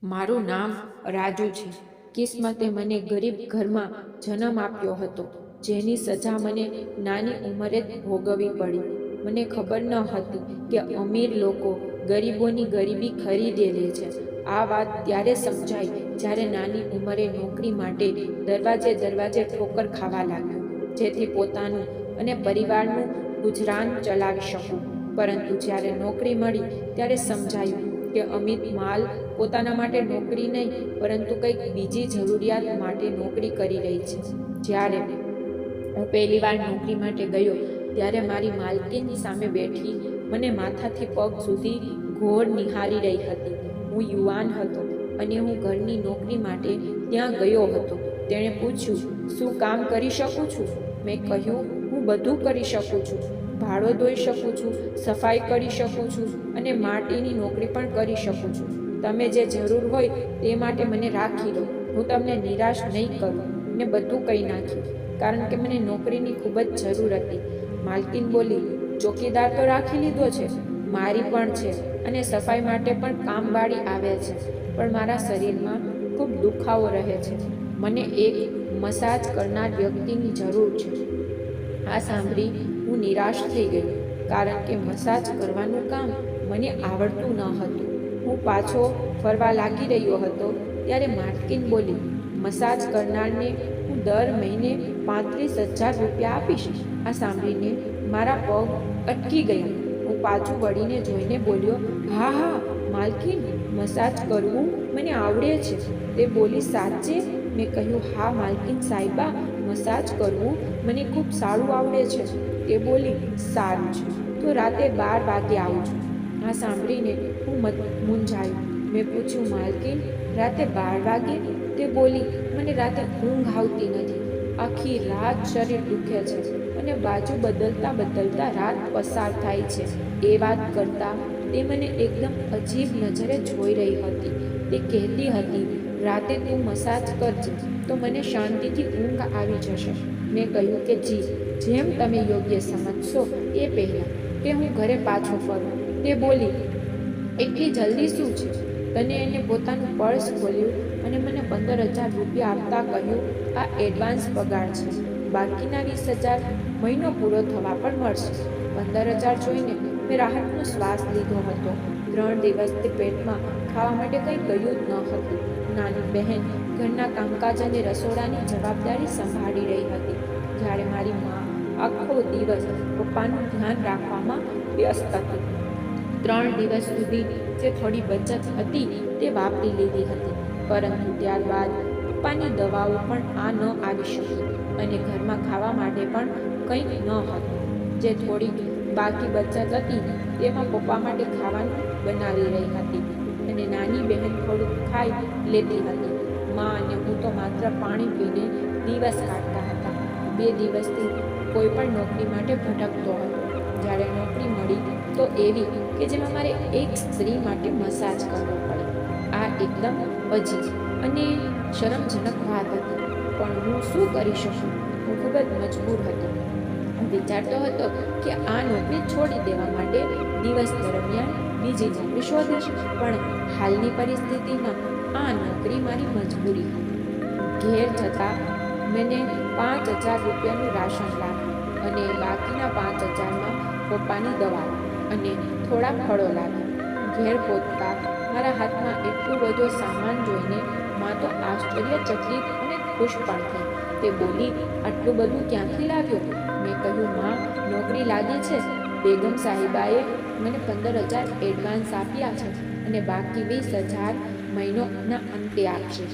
મારું નામ રાજુ છે. કિસ્મતે મને ગરીબ ઘરમાં જન્મ આપ્યો હતો, જેની સજા મને નાની ઉંમરે જ ભોગવવી પડી. મને ખબર ન હતી કે અમીર લોકો ગરીબોની ગરીબી ખરીદે લે છે. આ વાત ત્યારે સમજાઈ જ્યારે નાની ઉંમરે નોકરી માટે દરવાજે દરવાજે ઠોકર ખાવા લાગ્યો, જેથી પોતાનું અને પરિવારનું ગુજરાન ચલાવી શકું. પરંતુ જ્યારે નોકરી મળી ત્યારે સમજાયું કે અમિત માલ પોતાના માટે નોકરી નહીં, પરંતુ કંઈક બીજી જરૂરિયાત માટે નોકરી કરી રહી છે. જ્યારે હું પહેલી વાર નોકરી માટે ગયો ત્યારે મારી માલકીન સામે બેઠી મને માથાથી પગ સુધી ઘોર નિહારી રહી હતી. હું યુવાન હતો અને હું ઘરની નોકરી માટે ત્યાં ગયો હતો. તેણે પૂછ્યું, શું કામ કરી શકું છું? મેં કહ્યું, હું બધું કરી શકું છું. ભાડો ધોઈ શકું છું, સફાઈ કરી શકું છું અને માટીની નોકરી પણ કરી શકું છું. તમે જે જરૂર હોય તે માટે મને રાખી લો. હું તમને નિરાશ નહીં કરું. ને બધું કહી નાખ્યું, કારણ કે મને નોકરીની ખૂબ જ જરૂર હતી. માલકીન બોલી, ચોકીદાર તો રાખી લીધો છે, મારી પણ છે અને સફાઈ માટે પણ કામવાળી આવે છે, પણ મારા શરીરમાં ખૂબ દુખાવો રહે છે. મને એક મસાજ કરનાર વ્યક્તિની જરૂર છે. આ સાંભળી હું નિરાશ થઈ ગઈ, કારણ કે મસાજ કરવાનું કામ મને આવડતું ન હતું. હું પાછો ફરવા લાગી રહ્યો હતો ત્યારે માલકીન બોલી, મસાજ કરનારને હું દર મહિને 35,000 રૂપિયા આપીશ. આ સાંભળીને મારા પગ અટકી ગયા. હું પાછું વળીને જોઈને બોલ્યો, હા હા માલકીન, મસાજ કરવું મને આવડે છે. તે બોલી, સાચે? મેં કહ્યું, હા માલકીન સાહિબા, મસાજ કરવું મને ખૂબ સારું આવડે છે. તે બોલી, સારું છે, તો રાતે 12 વાગે આવજો. આ સાંભળીને હું મૂંઝાયો. મેં પૂછ્યું, માલકીન, રાતે 12 વાગે? તે બોલી, મને રાતે ઊંઘ આવતી નથી. આખી રાત શરીર દુખે છે અને બાજુ બદલતા બદલતા રાત પસાર થાય છે. એ વાત કરતાં તે મને એકદમ અજીબ નજરે જોઈ રહી હતી. તે કહેતી હતી, રાતે તું મસાજ કરજે તો મને શાંતિથી ઊંઘ આવી જશે. મેં કહ્યું કે જી, જેમ તમે યોગ્ય સમજશો. એ પહેલાં કે હું ઘરે પાછો ફરું, તે બોલી, એટલી જલ્દી શું છે? તને એને પોતાનું પર્સ ખોલ્યું અને મને 15,000 રૂપિયા આપતા કહ્યું, આ એડવાન્સ પગાર છે, બાકીના 20,000 મહિનો પૂરો થવા પર મળશે. 15,000 જોઈને મેં રાહતનો શ્વાસ લીધો હતો. 3 દિવસથી પેટમાં ખાવા માટે કંઈ ગયું જ ન હતું. નાની બહેન ઘરના કામકાજ અને રસોડાની જવાબદારી સંભાળી રહી હતી, જ્યારે મારી મા આખો દિવસ પપ્પાનું ધ્યાન રાખવામાં વ્યસ્ત હતી. 3 દિવસ સુધી જે થોડી બચત હતી તે વાપરી લીધી હતી, પરંતુ ત્યારબાદ પપ્પાની દવાઓ પણ ન આવી શકી અને ઘરમાં ખાવા માટે પણ કંઈક ન હતું. જે થોડી બાકી બચત હતી તેમાં પપ્પા માટે ખાવાનું બનાવી રહી હતી અને નાની બહેન થોડુંક ખાઈ લેતી હતી. મા અને હું તો માત્ર પાણી પીને દિવસ કાઢતા હતા. 2 દિવસથી કોઈ પણ નોકરી માટે ભટકતો હતો. જ્યારે નોકરી મળી તો એવી કે જેમાં મારે એક સ્ત્રી માટે મસાજ કરવો પડે. આ એકદમ અજીબ અને શરમજનક વાત હતી, પણ હું શું કરી શકું? હું ખૂબ જ મજબૂર હતો. હું વિચારતો હતો કે આ નોકરી છોડી દેવા માટે દિવસ દરમિયાન બીજી નોકરી શોધીશ, પણ હાલની પરિસ્થિતિમાં આ નોકરી મારી મજબૂરી હતી. ઘેર જતાં મને 5,000 રૂપિયાનું રાશન લાવ્યું અને બાકીના 5,000માં પપ્પાની દવા અને થોડા ફળો લાવ્યા. ઘેર પહોંચતા મારા હાથમાં એટલું બધો સામાન જોઈને મા તો આશ્ચર્યચકિત અને ખુશ પણ થઈ. તે બોલી, આટલું બધું ક્યાંથી લાવ્યો? મેં કહ્યું, મા, નોકરી લાગી છે. બેગમ સાહિબાએ મને 15,000 એડવાન્સ આપ્યા છે અને બાકી 20,000 મહિનોના અંતે આપશે.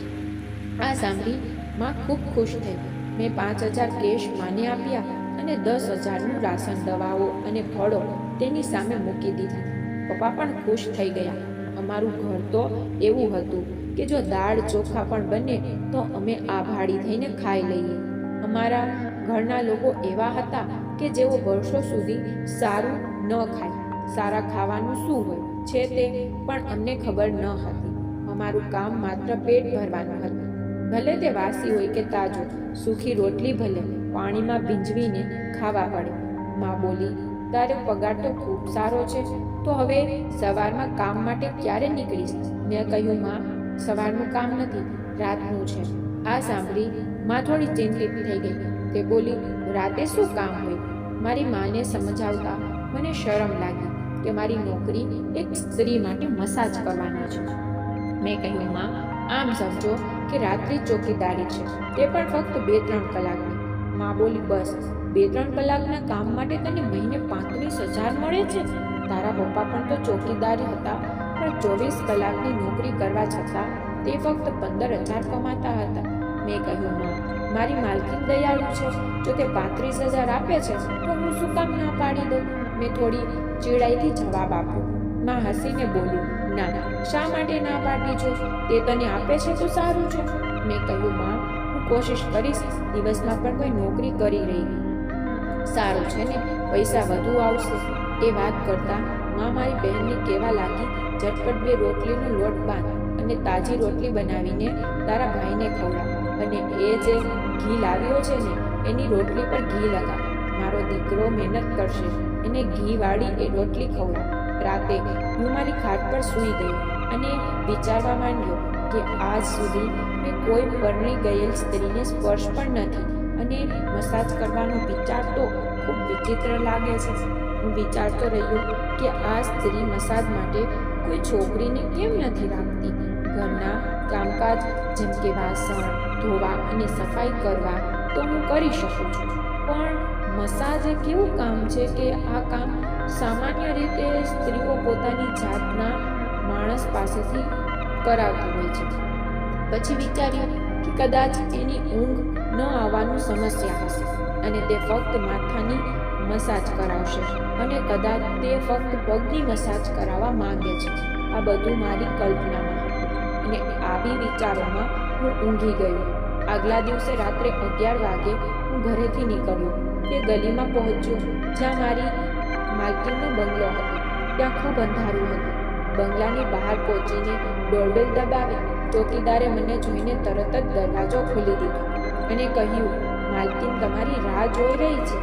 આ સાંભળી મા ખૂબ ખુશ થઈ. મેં 5,000 કેશ માને આપ્યા અને 10,000નું રાશન, દવાઓ અને ફળો તેની સામે મૂકી દીધા. પપ્પા પણ ખુશ થઈ ગયા. અમારું ઘર તો એવું હતું કે જો દાળ ચોખા પણ બને તો અમે આભારી થઈને ખાઈ લઈએ. અમારા ઘરના લોકો એવા હતા કે જેઓ વર્ષો સુધી સારું ન ખાય. સારા ખાવાનું શું હોય છે તે પણ અમને ખબર ન હતી. અમારું કામ માત્ર પેટ ભરવાનું હતું, ભલે તે વાસી હોય કે તાજું. સૂકી રોટલી ભલે પાણીમાં ભીંજવીને ખાવા પડે. મા બોલી, તારો પગાર તો ખૂબ સારો છે, તો હવે સવારમાં કામ માટે ક્યારે નીકળીશ? મેં કહ્યું, મા, સવારનું કામ નથી, રાતનું છે. આ સાંભળી માં થોડી ચિંતિત થઈ ગઈ. તે બોલી, રાતે શું કામ હોય? મારી માને સમજાવતા મને શરમ લાગી કે મારી નોકરી એક સ્ત્રી માટે મસાજ કરવાનો છે. મેં કહ્યું, માં, આમ સમજો કે રાત્રિ ચોકીદારી છે, તે પણ ફક્ત 2-3 કલાકની. માં બોલી, બસ 2-3 કલાકના કામ માટે તને મહિને 35,000 મળે છે? તારા પપ્પા પણ તો ચોકીદાર હતા, પણ 24 કલાકની નોકરી કરવા છતાં તે ફક્ત 15,000 કમાતા હતા. મેં કહ્યું, માં, મારી માલકીન દયાળુ છે, જો તે 35,000 આપે છે તો હું શું કામ ના પાડી દઉં? મેં થોડી ચીડાઈથી જવાબ આપ્યો. માં હસીને બોલી, ના, શા માટે ના પાડવી છો? તે તને આપે છે તો સારું છે. મેં કહ્યું, માં, હું કોશિશ કરીશ દિવસમાં પણ કોઈ નોકરી કરી રહી. સારું છે ને, પૈસા વધુ આવશે. એ વાત કરતા માં મારી બહેનને કહેવા લાગી, ઝટપટ 2 રોટલીનો લોટ બાંધ અને તાજી રોટલી બનાવીને તારા ભાઈને ખવડાવ, અને એ જે ઘી લાવ્યો છે ને એની રોટલી પર ઘી લગાવ. મારો દીકરો મહેનત કરશે, એને ઘીવાળી એ રોટલી ખવડાવ. રાતે હું મારી ખાટ પર સૂઈ ગઈ અને વિચારવા માંડ્યો કે આજ સુધી મેં કોઈ પરણી ગયેલ સ્ત્રીને સ્પર્શ પણ નથી, અને મસાજ કરવાનો વિચાર તો ખૂબ વિચિત્ર લાગે છે. હું વિચારતો રહ્યો કે આ સ્ત્રી મસાજ માટે કોઈ છોકરીને કેમ નથી રાખતી. ઘરના કામકાજ જેમ કે વાસણ ધોવા અને સફાઈ કરવા તો હું કરી શકું છું, પણ મસાજ એ કેવું કામ છે કે આ કામ સામાન્ય રીતે સ્ત્રીઓ પોતાની જાતના માણસ પાસેથી કરાવતી હોય છે. પછી વિચાર્યું કે કદાચ એની ઊંઘ ન આવવાનું સમસ્યા હશે અને તે ફક્ત માથાની મસાજ કરાવશે, અને કદાચ તે ફક્ત પગની મસાજ કરાવવા માંગે છે. આ બધું મારી કલ્પનામાં હતું, અને આવી વિચારોમાં હું ઊંઘી ગયો. આગલા દિવસે રાત્રે 11 વાગે હું ઘરેથી નીકળ્યો. તે ગલીમાં પહોંચ્યો જ્યાં મારી માલકીનનો બંગલો હતો. ત્યાં ખૂબ અંધારું હતું. બંગલાની બહાર પહોંચીને ડોરબેલ દબાવી. ચોકીદારે મને જોઈને તરત જ દરવાજો ખોલી દીધો અને કહ્યું, માલકીન તમારી રાહ જોઈ રહી છે,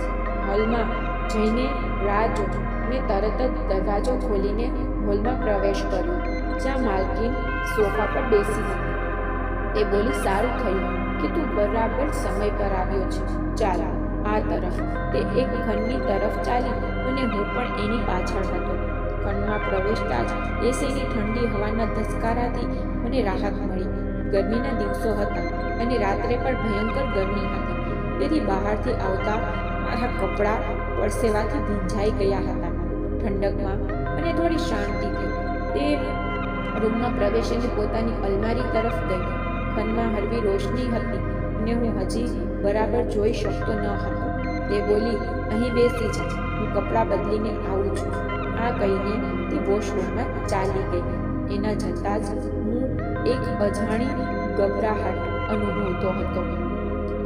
હોલમાં જઈને રાહ જો. મેં તરત જ દરવાજો ખોલીને હોલમાં પ્રવેશ કર્યો, જ્યાં માલકીન સોફા પર બેસી હતી. તે બોલી, સારું થયું કે તું બરાબર સમય પર આવ્યો છે. ચાલ આ તરફ. તે એક ખંડની તરફ ચાલી અને હું પણ એની પાછળ હતો. ખંડમાં પ્રવેશતા જ એસીની ઠંડી હવાના ધસકારાથી મને રાહત મળી. ગરમીના દિવસો હતા અને રાત્રે પણ ભયંકર ગરમી હતી, તેથી બહારથી આવતા મારા કપડાં પરસેવાથી ભીંજાઈ ગયા હતા. ઠંડકમાં અને થોડી શાંતિથી તે રૂમમાં પ્રવેશીને પોતાની અલમારી તરફ ગઈ. ખંડમાં હળવી રોશની હતી અને હું હજી બરાબર જોઈ શકતો ન હતો. તે બોલી, અહીં બેસી જા, હું કપડાં બદલીને આવું છું. આ કહીને તે વોશરૂમમાં ચાલી ગઈ. એના જતાં જ હું એક અજાણી ગભરાહટ અનુભવતો હતો.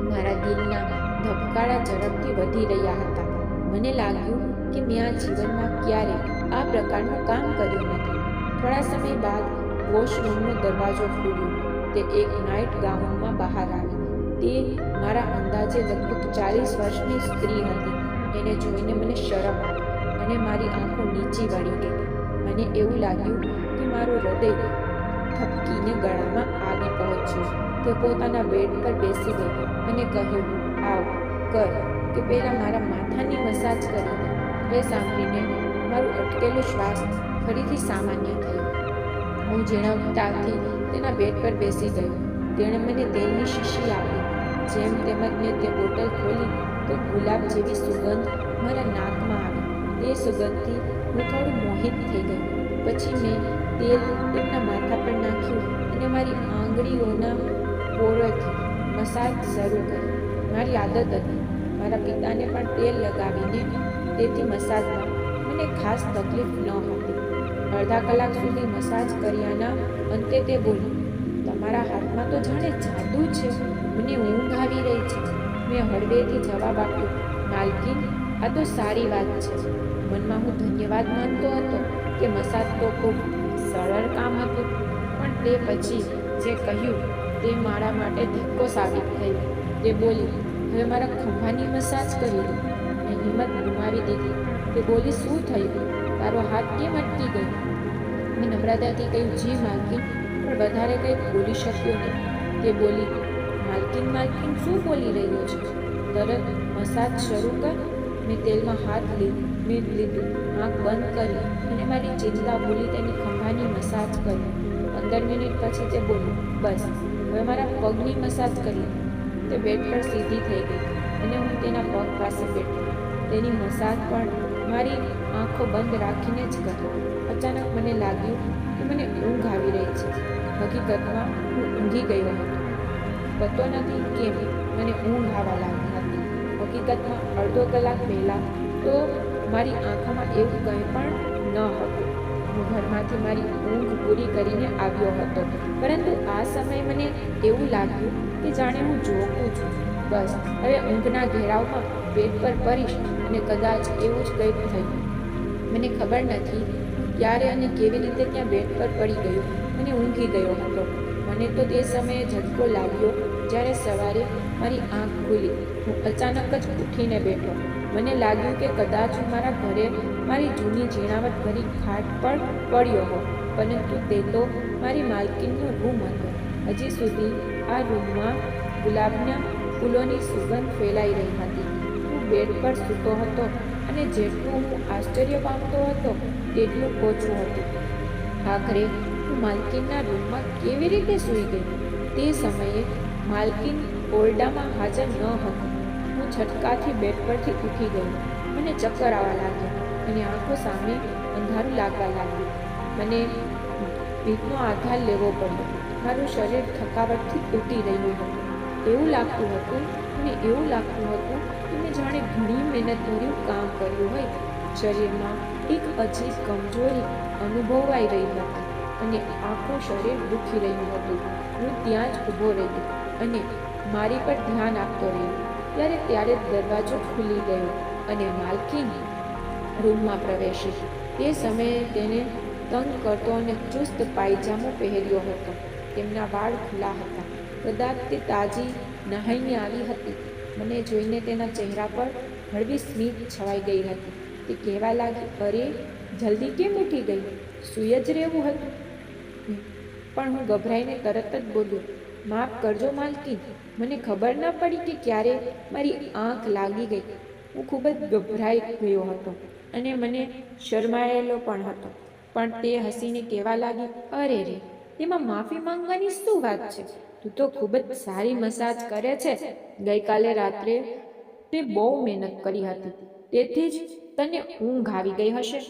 મારા દિલના ધબકારા ઝડપથી વધી રહ્યા હતા. મને લાગ્યું કે મેં આ જીવનમાં ક્યારેય આ પ્રકારનું કામ કર્યું નથી. થોડા સમય બાદ વોશરૂમનો દરવાજો ખુલ્યો. તે એક નાઇટ ગાઉનમાં બહાર આવી. તે મારા અંદાજે લગભગ 40 વર્ષની સ્ત્રી હતી. એને જોઈને મને શરમ આવી અને મારી આંખો નીચી વળી ગઈ. મને એવું લાગ્યું કે મારું હૃદય થપકીને ગળામાં આવી પહોંચ્યું. તે પોતાના બેડ પર બેસી ગઈ અને કહ્યું, આવ કર કે પહેલાં મારા માથાની મસાજ કરી દે. એ સાંભળીને મારું અટકેલું શ્વાસ ફરીથી સામાન્ય થયું. હું ઝીણવટતાથી તેના બેડ પર બેસી ગયો. તેણે મને તેલની શીશી આપી. જેમ તેમજ મેં તે બોટલ ખોલી તો ગુલાબ જેવી સુગંધ મારા નાકમાં આવી. તે સુગંધથી હું થોડું મોહિત થઈ ગઈ. પછી મેં તેલ તેમના માથા પર નાખ્યું અને મારી આંગળીઓના પોરોથી મસાજ શરૂ કરી. મારી આદત હતી મારા પિતાને પણ તેલ લગાવીને, તેથી મસાજમાં મને ખાસ તકલીફ ન હતી. અડધા કલાક સુધી મસાજ કર્યાના અંતે તે બોલી, તમારા હાથમાં તો જાણે જાદુ છે, મને ઊંઘ આવી રહી છે. મેં હળવેથી જવાબ આપ્યો, માલકીન, આ તો સારી વાત છે. મનમાં હું ધન્યવાદ માનતો હતો કે મસાજ તો ખૂબ સરળ કામ હતું, પણ તે પછી જે કહ્યું તે મારા માટે ધક્કો સાબિત થયો. તે બોલી, હવે મારા ખંભાની મસાજ કરી દો. મેં હિંમત ગુમાવી દીધી. તે બોલી, શું થયું? તારો હાથ કેમ અટકી ગયો? મેં નમ્રતાથી કહ્યું, જી માલકીન, પણ વધારે કંઈક બોલી શક્યો નહીં. તે બોલી, માલકીન માલકીન શું બોલી રહ્યો છે? તરત મસાજ શરૂ કર. મેં તેલમાં હાથ લીધું, આંખ બંધ કરી અને મારી ચિંતા ભૂલી તેની ખંભાની મસાજ કરી. 15 મિનિટ પછી તે બોલી, બસ હવે મારા પગની મસાજ કરી. તે બેડ પર સીધી થઈ ગઈ અને હું તેના પગ પાસે બેઠી. તેની મસાજ પણ મારી આંખો બંધ રાખીને જ કરી. અચાનક મને લાગ્યું કે મને ઊંઘ આવી રહી છે. હકીકતમાં હું ઊંઘી ગયો હતો. પતો નથી કેમ મને ઊંઘ આવવા લાગી હતી. હકીકતમાં અડધો કલાક પહેલાં તો મારી આંખોમાં એવું કંઈ પણ ન હતું. હું ઘરમાંથી મારી ઊંઘ પૂરી કરીને આવ્યો હતો, પરંતુ આ સમયે મને એવું લાગ્યું કે જાણે હું જોગું છું. બસ હવે ઊંઘના ઘેરાવમાં પેટ પર પડીશ અને કદાચ એવું જ કંઈક થયું. મને ખબર નથી ક્યારે અને કેવી રીતે ત્યાં બેડ પર પડી ગયો અને ઊંઘી ગયો હતો. મને તો તે સમયે ઝટકો લાગ્યો જ્યારે સવારે મારી આંખ ખુલી. હું અચાનક જ ઉઠીને બેઠો. મને લાગ્યું કે કદાચ હું મારા ઘરે મારી જૂની ઝીણાવટ ભરી ખાટ પર પડ્યો હોઉં, પરંતુ તે તો મારી માલકીનનો રૂમ હતો. હજી સુધી આ રૂમમાં ગુલાબના ફૂલોની સુગંધ ફેલાઈ રહી હતી. હું બેડ પર સૂતો હતો અને જેટલું હું આશ્ચર્ય પામતો હતો તેટલું ઓછું હતું. આખરે હું માલકીનના રૂમમાં કેવી રીતે સૂઈ ગઈ? તે સમયે માલકીન ઓરડામાં હાજર ન હતી. હું છટકાથી બેડ પરથી ઉઠી ગઈ. મને ચક્કર આવવા લાગ્યા અને આંખો સામે અંધારું લાગવા લાગ્યું. મને ભીતનો આધાર લેવો પડ્યો. મારું શરીર થકાવટથી તૂટી રહ્યું હતું. એવું લાગતું હતું કે મેં જાણે ઘણી મહેનતભર્યું કામ કર્યું હોય. શરીરમાં એક અજીબ કમજોરી અનુભવાઈ રહી હતી અને આખું શરીર દુખી રહ્યું હતું. હું ત્યાં જ ઊભો રહ્યો અને મારી પર ધ્યાન આપતો રહ્યો. ત્યારે દરવાજો ખુલી ગયો અને માલકીન રૂમમાં પ્રવેશી. તે સમયે તેને તંગ કરતો અને ચુસ્ત પાયજામો પહેર્યો હતો. તેમના વાળ ખુલ્લા હતા. કદાચ તે તાજી નહાઈને આવી હતી. મને જોઈને તેના ચહેરા પર હળવી સ્મિત છવાઈ ગઈ હતી. તે કહેવા લાગી, અરે જલ્દી કેમ ઉઠી ગઈ? સૂઈ જ રહેવું હતું. પણ હું ગભરાઈને તરત જ બોલ્યો, માફ કરજો માલકીન, મને ખબર ન પડી કે ક્યારે મારી આંખ લાગી ગઈ. હું ખૂબ જ ગભરાઈ ગયો હતો અને મને શરમાયેલો પણ હતો. પણ તે હસીને કહેવા લાગી, અરે રે, તેમાં માફી માંગવાની શું વાત છે? તું તો ખૂબ જ સારી મસાજ કરે છે. ગઈકાલે રાત્રે તે બહુ મહેનત કરી હતી, તેથી જ તને ઊંઘ આવી ગઈ હશે.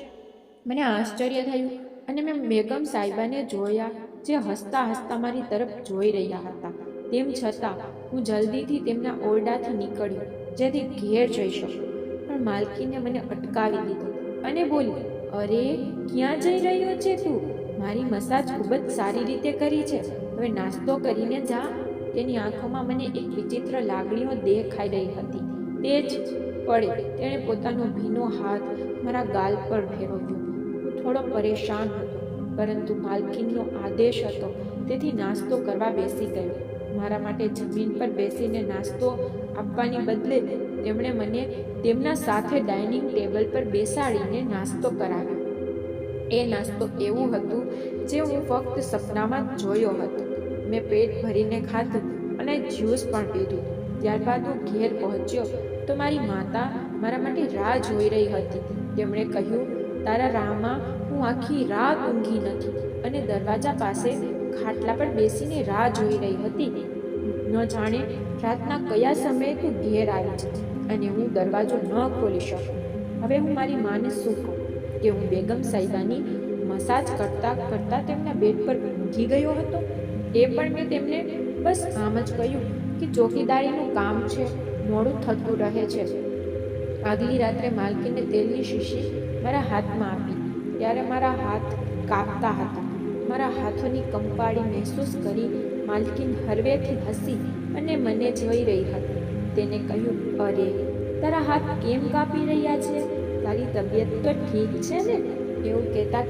મને આશ્ચર્ય થયું અને મેં બેગમ સાહેબાને જોયા, જે હસતા હસતા મારી તરફ જોઈ રહ્યા હતા. તેમ છતાં હું જલ્દીથી તેમના ઓરડાથી નીકળ્યો, જેથી ઘેર જઈ શકું. પણ માલકીને મને અટકાવી દીધી અને બોલી, અરે ક્યાં જઈ રહ્યો છે તું? મારી મસાજ ખૂબ જ સારી રીતે કરી છે. હવે નાસ્તો કરીને જા. તેની આંખોમાં મને એક વિચિત્ર લાગણીઓ દેખાઈ રહી હતી. તે જ પળે તેણે પોતાનો ભીનો હાથ મારા ગાલ પર ફેરવ્યો. હું થોડો પરેશાન હતો, પરંતુ માલકીનનો આદેશ હતો, તેથી નાસ્તો કરવા બેસી ગયો. મારા માટે જમીન પર બેસીને નાસ્તો આપવાની બદલે તેમણે મને તેમના સાથે ડાઇનિંગ ટેબલ પર બેસાડીને નાસ્તો કરાવ્યો. એ નાસ્તો એવું હતું જે હું ફક્ત સપનામાં જ જોયો હતો. મેં પેટ ભરીને ખાધું અને જ્યુસ પણ પીધું. ત્યારબાદ હું ઘેર પહોંચ્યો તો મારી માતા મારા માટે રાહ જોઈ રહી હતી. તેમણે કહ્યું, તારા રાહમાં હું આખી રાત ઊંઘી નથી અને દરવાજા પાસે ખાટલા પર બેસીને રાહ જોઈ રહી હતી. ન જાણે રાતના કયા સમયે તું ઘેર આવી છે અને હું દરવાજો ન ખોલી શકું. હવે હું મારી માને શું કહું કે હું બેગમ સાહિબાની મસાજ કરતાં તેમના બેડ પર ઊંઘી ગયો હતો? એ પણ મેં તેમને બસ આમ જ કહ્યું કે ચોકીદારીનું કામ છે, મોડું થતું રહે છે. આગલી રાત્રે માલકીને તેલની શીશી મારા હાથમાં આપી. ત્યારે મારા હાથ કાપતા હતા. મારા હાથોની કંપાળી મહેસૂસ કરી માલકીન હળવેથી હસી અને મને જોઈ રહી હતી. તેને કહ્યું, અરે તારા હાથ કેમ કાપી રહ્યા છે? તારી તબિયત તો ઠીક છે ને? એવું કહેતા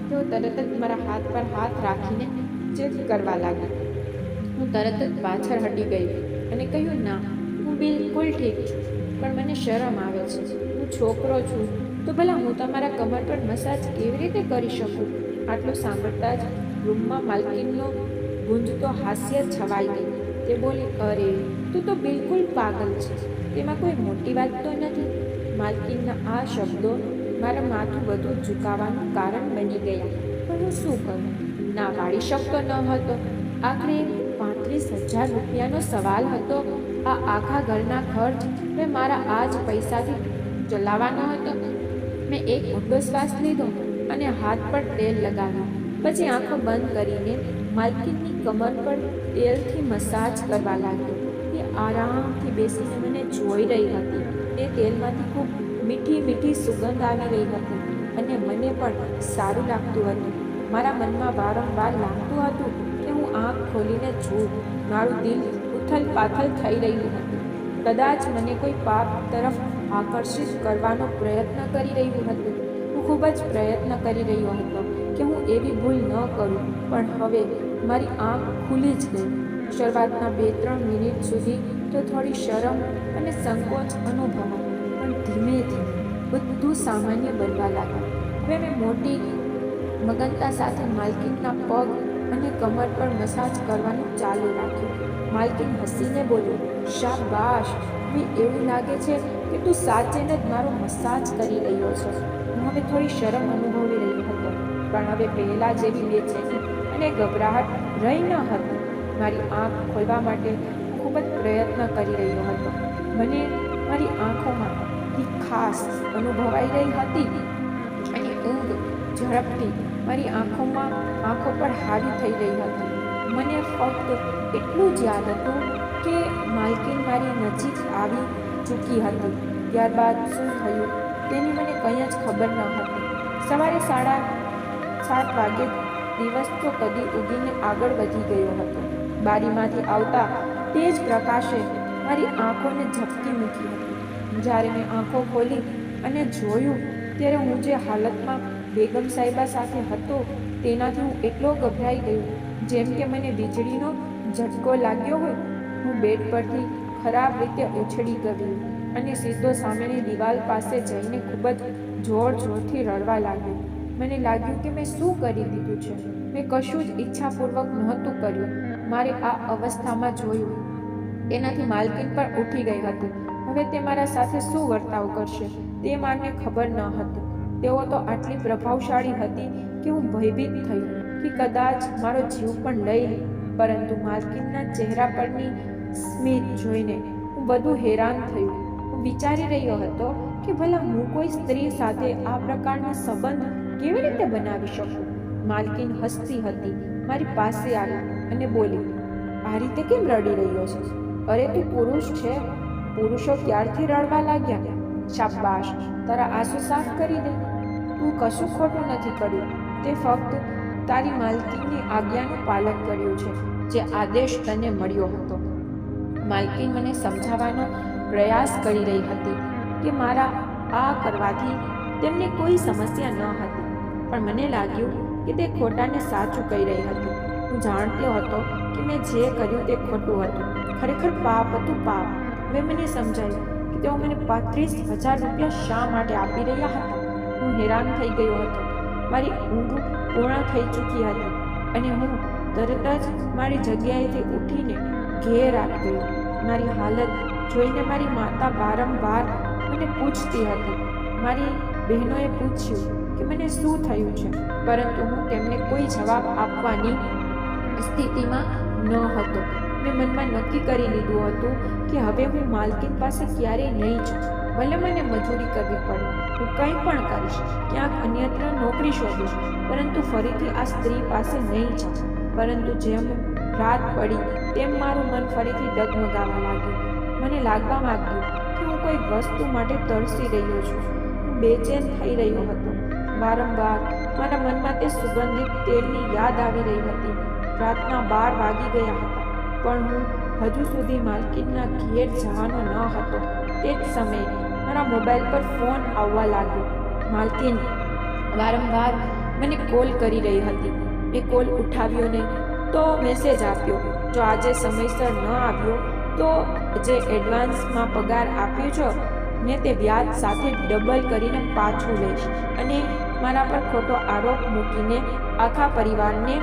તેઓ તરત જ મારા હાથ પર હાથ રાખીને ચેક કરવા લાગી. હું તરત જ પાછળ હટી ગઈ અને કહ્યું, ના, હું બિલકુલ ઠીક છું, પણ મને શરમ આવે છે. હું છોકરો છું તો ભલા હું તમારા કમર પર મસાજ કેવી રીતે કરી શકું? આટલું સાંભળતા જ રૂમમાં માલકીનનો ગુંજતો હાસ્ય છવાઈ ગઈ. તે બોલી, અરે તું તો બિલકુલ પાગલ છે, તેમાં કોઈ મોટી વાત તો નથી. માલકીનના આ શબ્દો મારા માથું બધું ઝુકાવવાનું કારણ બની ગયા. પણ હું શું કરું? ના પાડી શકતો ન હતો. આખરે 35,000 રૂપિયાનો સવાલ હતો. આ આખા ઘરના ખર્ચ મેં મારા આ જ પૈસાથી ચલાવવાનો હતો. મેં એક ઊંડો શ્વાસ લીધો અને હાથ પર તેલ લગાવ્યું. પછી આંખો બંધ કરીને માલકીનની કમર પર તેલથી મસાજ કરવા લાગ્યો. તે આરામથી બેસીને મને જોઈ રહી હતી. તે તેલમાંથી ખૂબ મીઠી મીઠી સુગંધ આવી રહી હતી અને મને પણ સારું લાગતું હતું. મારા મનમાં વારંવાર લાગતું હતું કે હું આંખ ખોલીને જોઉં. મારું દિલ ઉથલ પાથલ થઈ રહ્યું હતું. કદાચ મને કોઈ પાપ તરફ આકર્ષિત કરવાનો પ્રયત્ન કરી રહ્યું હતું. હું ખૂબ જ પ્રયત્ન કરી રહ્યો હતો કે હું એવી ભૂલ ન કરું. પણ હવે મારી આંખ ખુલી જ ગઈ. શરૂઆતના 2-3 મિનિટ સુધી તો થોડી શરમ અને સંકોચ અનુભવાય, પણ ધીમે ધીમે બધું સામાન્ય બનવા લાગ્યું. હવે મેં મોટી મગનતા સાથે માલકીનના પગ અને કમર પર મસાજ કરવાનું ચાલુ રાખ્યું. માલકીન હસીને બોલ્યો, શાબાશ, હવે એવું લાગે છે કે તું સાચેને જ મારો મસાજ કરી રહ્યો છે. હું હવે થોડી શરમ અનુભવી રહ્યો હતો, પણ હવે પહેલાં જેવી બેચેની અને ગભરાહટ રહી ન હતી. મારી આંખ ખોલવા માટે ખૂબ જ પ્રયત્ન કરી રહ્યો હતો. મને મારી આંખોમાં તીખાશ અનુભવાઈ રહી હતી અને ઊંઘ ઝડપથી મારી આંખો પર હાવી થઈ રહી હતી. મને ફક્ત એટલું જ યાદ હતું કે માલકીન મારી નજીક આવી ચૂકી હતી. ત્યારબાદ શું થયું તેની મને કંઈ જ ખબર ન હતી. સવારે 7:30 વાગે દિવસ તો કદી ઉગીને આગળ વધી ગયો હતો. બારીમાંથી આવતા તેજ પ્રકાશે મારી આંખોને ઝપકી મૂકી હતી. જ્યારે મેં આંખો ખોલી અને જોયું ત્યારે હું જે હાલતમાં બેગમ સાહેબા સાથે હતો તેનાથી હું એટલો ગભરાઈ ગયો જેમ કે મને વીજળીનો ઝટકો લાગ્યો હોય. હું બેડ પરથી ખરાબ રીતે ઉછળી ગયો અને સીધો સામેની દિવાલ પાસે જઈને ખૂબ જ જોરથી રડવા લાગ્યો. મને લાગ્યું કે મેં શું કરી દીધું છે. મેં કશું જ ઈચ્છાપૂર્વક નહોતું કર્યું. મારે આ અવસ્થામાં જોયું તેનાથી માલકીન પણ ઉઠી ગઈ હતી. હવે તે મારા સાથે શું વર્તાવ કરશે તે મને ખબર ન હતી. તેઓ તો આટલી પ્રભાવશાળી હતી કે હું ભયભીત થઈ કે કદાચ મારો જીવ પણ લઈ લે. પરંતુ માલકીનના ચહેરા પરની સ્મિત જોઈને હું બધું હેરાન થયું. હું વિચારી રહ્યો હતો કે ભલા હું કોઈ સ્ત્રી સાથે આ પ્રકારના સંબંધ કેવી રીતે બનાવી શકું. માલકીન હસતી હતી, મારી પાસે આવી અને બોલી, આ રીતે કેમ રડી રહ્યો છે? અરે તું પુરુષ છે. પુરુષો ક્યારથી રડવા લાગ્યા? શાબાશ, તારા આંસુ સાફ કરી દે. તું કશું ખોટું નથી કર્યું. તે ફક્ત તારી માલકીનની આજ્ઞાનું પાલન કર્યું છે, જે આદેશ તને મળ્યો હતો. માલકીન મને સમજાવવાનો પ્રયાસ કરી રહી હતી કે મારા આ કરવાથી તેમને કોઈ સમસ્યા ન હતી, પણ મને લાગ્યું કે તે ખોટાને સાચું કહી રહી હતી. હું જાણતો હતો કે મેં જે કર્યું તે ખોટું હતું. ખરેખર પાપ હતું, પાપ. હવે મને સમજાયું કે તેઓ મને 35,000 રૂપિયા શા માટે આપી રહ્યા હતા. હું હેરાન થઈ ગયો હતો. મારી ઊંઘ પૂર્ણ થઈ ચૂકી હતી અને હું તરત જ મારી જગ્યાએથી ઉઠીને ઘેર આવી ગયો. મારી હાલત જોઈને મારી માતા વારંવાર મને પૂછતી હતી. મારી બહેનોએ પૂછ્યું કે મને શું થયું છે, પરંતુ હું તેમને કોઈ જવાબ આપવાની સ્થિતિમાં ન હતો. મેં મનમાં નક્કી કરી લીધું હતું કે હવે હું માલકીન પાસે ક્યારેય નહીં જાઉં. ભલે મને મજૂરી કરવી પડે, હું કંઈ પણ કરીશ, ક્યાંક અન્યત્ર નોકરી શોધીશ, પરંતુ ફરીથી આ સ્ત્રી પાસે નહીં જાઉં. પરંતુ જેમ રાત પડી તેમ મારું મન ફરીથી ડગમગાવા લાગ્યું. મને લાગવા માંગ્યું કે હું કોઈ વસ્તુ માટે તરસી રહ્યો છું. હું બેચેન થઈ રહ્યો હતો. વારંવાર મારા મનમાં તે સુગંધિત તેલની યાદ આવી રહી હતી. રાતના 12 વાગી ગયા હતા, પણ હું હજુ સુધી માલકીનના ઘેર જવાનો ન હતો. તે જ સમયે મારા મોબાઈલ પર ફોન આવવા લાગ્યો. માલકીન વારંવાર મને કોલ કરી રહી હતી. મેં કોલ ઉઠાવ્યો નહીં તો મેસેજ આપ્યો, જો આજે સમયસર ન આવ્યો તો જે એડવાન્સમાં પગાર આપ્યો છો ને તે વ્યાજ સાથે ડબલ કરીને પાછું લઈશ અને મારા પર ખોટો આરોપ મૂકીને આખા પરિવારને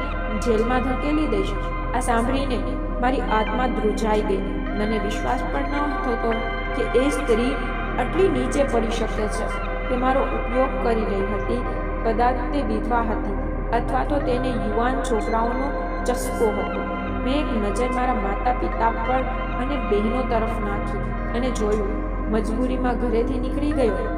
જેલમાં ધકેલી દઈશ. આ સાંભળીને મારી આત્મા ધ્રુજાઈ ગઈ. મને વિશ્વાસ પણ ન થતો કે એ સ્ત્રી આટલી નીચે પડી શકે છે. તે મારો ઉપયોગ કરી રહી હતી. કદાચ તે વિધવા હતી અથવા તો તેને યુવાન છોકરાઓનો ચસ્કો હતો. મેં એક નજર મારા માતા પિતા પર અને બહેનો તરફ નાખી અને જોયું. મજબૂરીમાં ઘરેથી નીકળી ગયો.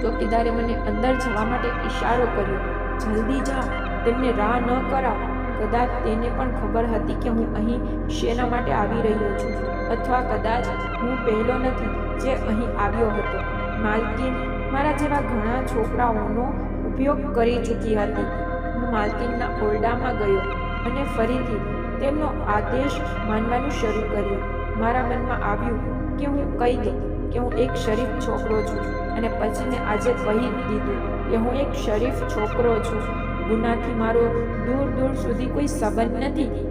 ચોકીદારે મને અંદર જવા માટે ઈશારો કર્યો. જલ્દી જા, તેમને રાહ ન કરાવ. કદાચ તેને પણ ખબર હતી કે હું અહીં શેના માટે આવી રહ્યો છું, અથવા કદાચ હું પહેલો નથી જે અહીં આવ્યો હતો. માલકીન મારા જેવા ઘણા છોકરાઓનો ઉપયોગ કરી ચૂકી હતી. હું માલકીનના ઓરડામાં ગયો અને ફરીથી તેમનો આદેશ માનવાનું શરૂ કર્યું. મારા મનમાં આવ્યું કે હું કહી દઉં કે હું એક શરીફ છોકરો છું, અને પછી મેં આજે કહી દીધું કે હું એક શરીફ છોકરો છું. ગુનાથી મારો દૂર દૂર સુધી કોઈ સંબંધ નથી.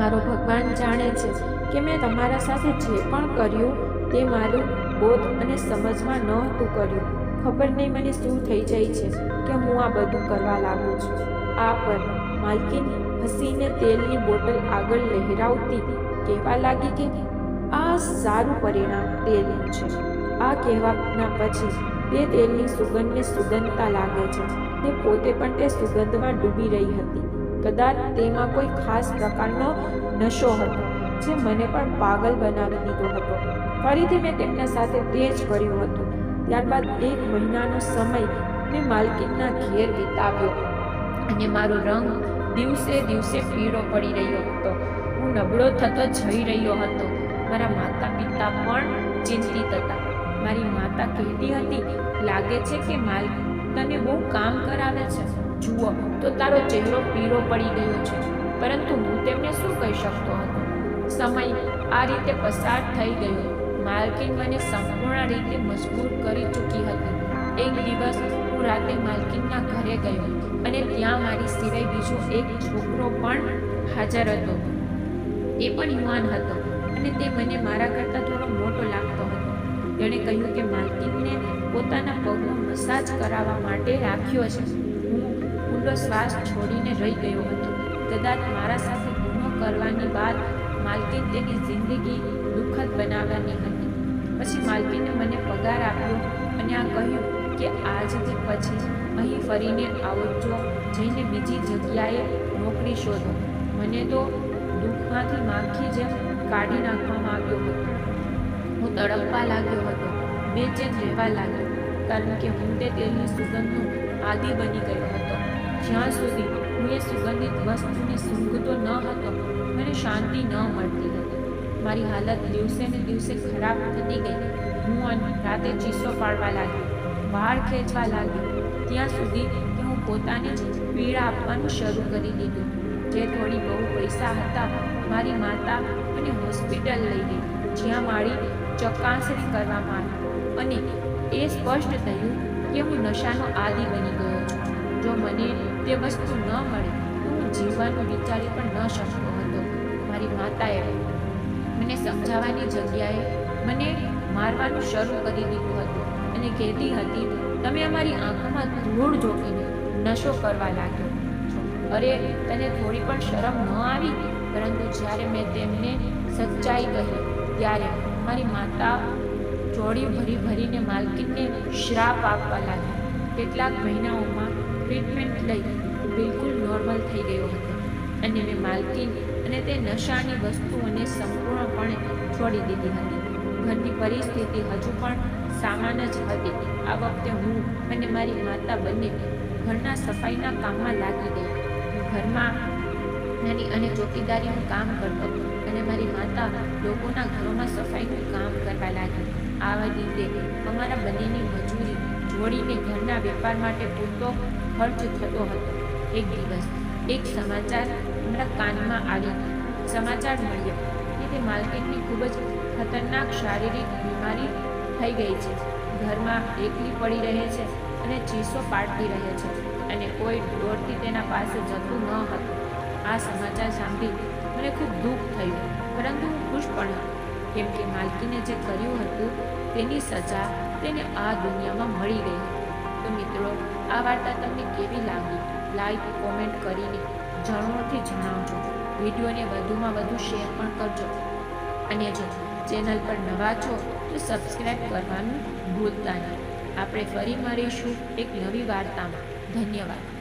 મારો ભગવાન જાણે છે કે મેં તમારા સાથે જે પણ કર્યું તે મારું બોધ અને સમજમાં નહોતું કર્યું. ખબર નહીં મને શું થઈ જાય છે કે હું આ બધું કરવા લાગુ છું. આ પર માલકીન હસીને તેલની બોટલ આગળ લહેરાવતી કહેવા લાગી કે આ સારું પરિણામ તેલનું છે. આ કહેવાના પછી તે તેલની સુગંધને સુગંધતા લાગે છે. તે પોતે પણ તે સુગંધમાં ડૂબી રહી હતી. કદાચ તેમાં કોઈ ખાસ પ્રકારનો નશો હતો જે મને પણ પાગલ બનાવી દીધો હતો. ફરીથી મેં તેમના સાથે તે જ કર્યું હતું. ત્યારબાદ 1 મહિનાનો સમય મેં માલકીનના ઘેર વિતાવ્યો અને મારો રંગ દિવસે દિવસે પીળો પડી રહ્યો હતો. હું નબળો થતો જઈ રહ્યો હતો. મારા માતા પિતા પણ ચિંતિત હતા. મારી માતા કહેતી હતી, લાગે છે કે માલકીન તને બહુ કામ કરાવે છે. જુઓ તો તારો ચહેરો પીળો પડી ગયો છે. પરંતુ હું તેમને શું કહી શકતો હતો? સમય આ રીતે પસાર થઈ ગયો. માલકીન મને સંપૂર્ણ રીતે મજબૂર કરી ચૂકી હતી. એક દિવસ હું રાતે માલકીનના ઘરે ગયો અને ત્યાં મારી સિવાય બીજો એક છોકરો પણ હાજર હતો. એ પણ યુવાન હતો અને તે મને મારા કરતાં થોડો મોટો લાગતો હતો. તેણે કહ્યું કે માલકીનને પોતાના પગનો મસાજ કરાવવા માટે રાખ્યો છે. હું ઊંડો શ્વાસ છોડીને રહી ગયો હતો. કદાચ મારા સાથે ગુનો કરવાની બાદ માલકીન તેની જિંદગી દુઃખદ બનાવવાની હતી. પછી માલકીને મને પગાર આપ્યો અને આ કહ્યું કે આજથી પછી અહીં ફરીને આવજો, જઈને બીજી જગ્યાએ નોકરી શોધો. મને તો દુઃખમાંથી માખી જેમ કાઢી નાખવામાં આવ્યો હતો. હું તડપવા લાગ્યો હતો, બેચેન રહેવા લાગ્યો, કારણ કે હું તે તેલની સુગંધનો આદિ બની ગયો હતો. જ્યાં સુધી હું એ સુગંધિત વસ્તુને સૂંઘતો ન હતો, મને શાંતિ ન મળતી હતી. મારી હાલત દિવસે ને દિવસે ખરાબ થતી ગઈ. હું રાતે ચીસો પાડવા લાગ્યો, વાળ ખેંચવા લાગ્યો, ત્યાં સુધી કે હું પોતાને જ પીડા આપવાનું શરૂ કરી દીધું. જે થોડી બહુ પૈસા હતા, મારી માતા મને હોસ્પિટલ લઈ ગઈ, જ્યાં મારી ચકાસણી કરવામાં આવી અને એ સ્પષ્ટ થયું કે હું નશાનો આદિ બની ગયો છું. જો મને તે વસ્તુ ન મળે તો હું જીવવાનું વિચારી પણ ન શકતો હતો. મારી માતાએ મને સમજાવવાની જગ્યાએ મને મારવાનું શરૂ કરી દીધું હતું અને કહેતી હતી, તમે અમારી આંખોમાં ધૂળ ઝોકીને નશો કરવા લાગ્યો છો. અરે, તને થોડી પણ શરમ ન આવી? પરંતુ જ્યારે મેં તેમને સચ્ચાઈ કહી ત્યારે મારી માતા ચોળી ભરીને માલકીનને શ્રાપ આપવા લાગી. કેટલાક મહિનાઓમાં ટ્રીટમેન્ટ લઈ બિલકુલ નોર્મલ થઈ ગયો હતો અને મેં માલકીન અને તે નશાની વસ્તુઓને સંપૂર્ણપણે છોડી દીધી હતી. ઘરની પરિસ્થિતિ હજુ પણ સામાન્ય જ હતી. આ વખતે હું અને મારી માતા બંને ઘરના સફાઈના કામમાં લાગી ગઈ. હું ઘરમાં નાની અને ચોકીદારીનું કામ કરતો અને મારી માતા લોકોના ઘરોમાં સફાઈનું કામ કરવા લાગી. આવા રીતે અમારા બંનેની મજૂરી જોડીને ઘરના વેપાર માટે પૂરતો ખર્ચ થતો હતો. એક દિવસ એક સમાચાર અમારા કાનમાં આવી. સમાચાર મળ્યો કે તે માલકીનની ખૂબ જ ખતરનાક શારીરિક બીમારી થઈ ગઈ છે. ઘરમાં એકલી પડી રહે છે અને ચીસો પાડતી રહે છે અને કોઈ દોડથી તેના પાસે જતું ન હતું. આ સમાચાર સાંભળી મને ખૂબ દુઃખ થયું, પરંતુ હું ખુશ પણ હતો, કેમ કે માલકીને જે કર્યું હતું તેની સજા તેને આ દુનિયામાં મળી ગઈ. તો તો મિત્રો, આ વાર્તા તમને કેવી લાગી? લાઈક કોમેન્ટ કરીને જરૂરથી જણાવજો. વિડીયોને વધુમાં વધુ શેર પણ કરજો. અને જો ચેનલ પર નવા છો તો સબસ્ક્રાઈબ કરવાનું ભૂલતા નહીં. આપણે ફરી મળીશું એક નવી વાર્તામાં. ધન્યવાદ.